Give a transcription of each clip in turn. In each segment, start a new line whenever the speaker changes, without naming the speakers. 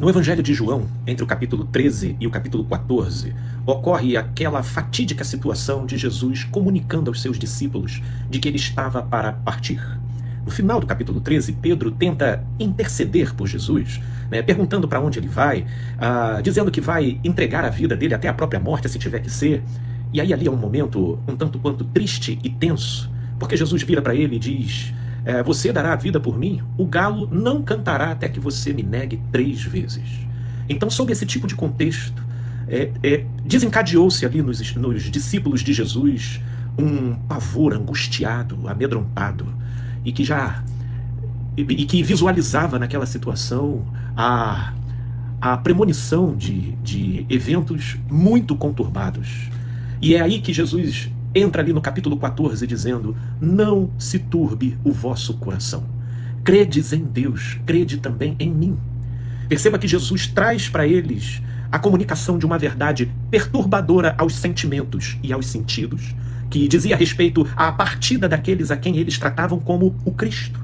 No Evangelho de João, entre o capítulo 13 e o capítulo 14, ocorre aquela fatídica situação de Jesus comunicando aos seus discípulos de que ele estava para partir. No final do capítulo 13, Pedro tenta interceder por Jesus, perguntando para onde ele vai, dizendo que vai entregar a vida dele até a própria morte, se tiver que ser. E aí ali é um momento um tanto quanto triste e tenso, porque Jesus vira para ele e diz: você dará a vida por mim? O galo não cantará até que você me negue 3 vezes. Então, sob esse tipo de contexto, desencadeou-se ali nos discípulos de Jesus um pavor angustiado, amedrontado, e que visualizava naquela situação a premonição de eventos muito conturbados. E é aí que Jesus entra ali no capítulo 14 dizendo: não se turbe o vosso coração. Credes em Deus, crede também em mim. Perceba que Jesus traz para eles a comunicação de uma verdade perturbadora aos sentimentos e aos sentidos, que dizia respeito à partida daqueles a quem eles tratavam como o Cristo.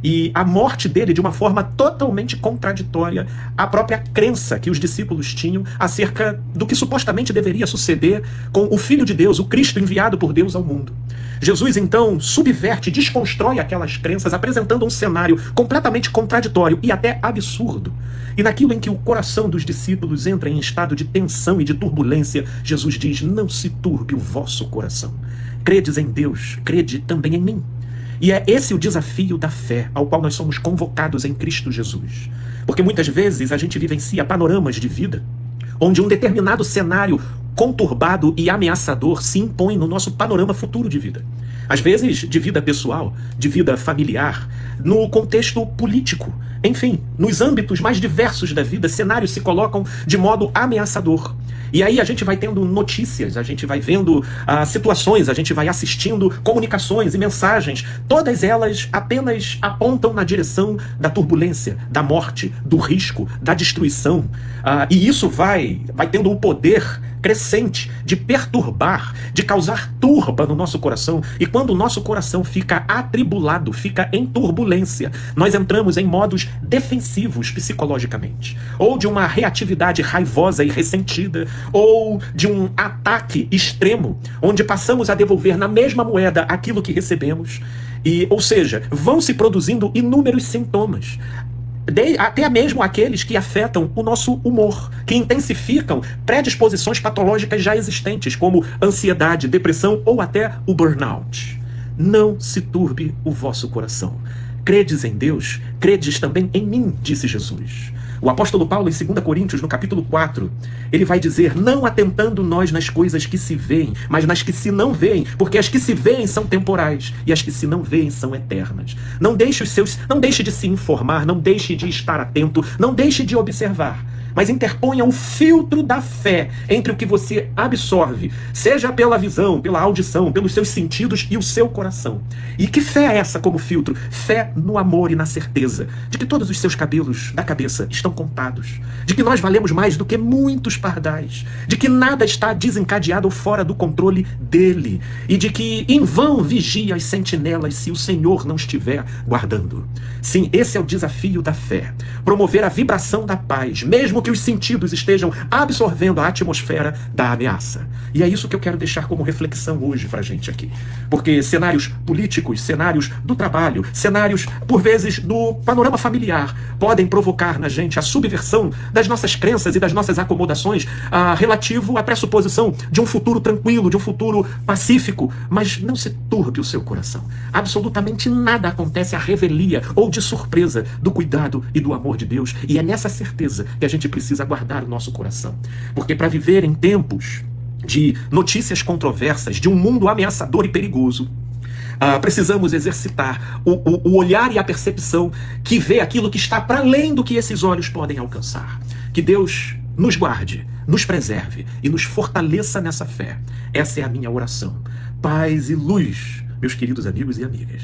E a morte dele de uma forma totalmente contraditória à própria crença que os discípulos tinham acerca do que supostamente deveria suceder com o Filho de Deus, o Cristo enviado por Deus ao mundo. Jesus então subverte, desconstrói aquelas crenças, apresentando um cenário completamente contraditório e até absurdo. E naquilo em que o coração dos discípulos entra em estado de tensão e de turbulência, Jesus diz: não se turbe o vosso coração. Credes em Deus, crede também em mim. E é esse o desafio da fé ao qual nós somos convocados em Cristo Jesus. Porque muitas vezes a gente vivencia panoramas de vida onde um determinado cenário conturbado e ameaçador se impõe no nosso panorama futuro de vida. Às vezes de vida pessoal, de vida familiar, no contexto político. Enfim, nos âmbitos mais diversos da vida, cenários se colocam de modo ameaçador. E aí a gente vai tendo notícias, a gente vai vendo situações, a gente vai assistindo comunicações e mensagens. Todas elas apenas apontam na direção da turbulência, da morte, do risco, da destruição. E isso vai tendo o poder crescente de perturbar, de causar turba no nosso coração. E quando o nosso coração fica atribulado, fica em turbulência, nós entramos em modos defensivos psicologicamente, ou de uma reatividade raivosa e ressentida, ou de um ataque extremo, onde passamos a devolver na mesma moeda aquilo que recebemos. Ou seja, vão se produzindo inúmeros sintomas, até mesmo aqueles que afetam o nosso humor, que intensificam predisposições patológicas já existentes, como ansiedade, depressão ou até o burnout. Não se turbe o vosso coração. Credes em Deus, credes também em mim, disse Jesus. O apóstolo Paulo, em 2 Coríntios, no capítulo 4, ele vai dizer: não atentando nós nas coisas que se veem, mas nas que se não veem, porque as que se veem são temporais e as que se não veem são eternas. Não deixe de se informar, não deixe de estar atento, não deixe de observar, mas interponha o filtro da fé entre o que você absorve, seja pela visão, pela audição, pelos seus sentidos e o seu coração. E que fé é essa como filtro? Fé no amor e na certeza de que todos os seus cabelos da cabeça estão contados, de que nós valemos mais do que muitos pardais, de que nada está desencadeado ou fora do controle dele, e de que em vão vigia as sentinelas se o Senhor não estiver guardando. Sim, esse é o desafio da fé: promover a vibração da paz, mesmo que os sentidos estejam absorvendo a atmosfera da ameaça. E é isso que eu quero deixar como reflexão hoje pra gente aqui. Porque cenários políticos, cenários do trabalho, cenários, por vezes, do panorama familiar, podem provocar na gente a subversão das nossas crenças e das nossas acomodações relativo à pressuposição de um futuro tranquilo, de um futuro pacífico. Mas não se turbe o seu coração. Absolutamente nada acontece à revelia ou de surpresa do cuidado e do amor de Deus. E é nessa certeza que a gente precisa guardar o nosso coração. Porque para viver em tempos de notícias controversas, de um mundo ameaçador e perigoso, precisamos exercitar o olhar e a percepção que vê aquilo que está para além do que esses olhos podem alcançar. Que Deus nos guarde, nos preserve e nos fortaleça nessa fé. Essa é a minha oração. Paz e luz, meus queridos amigos e amigas.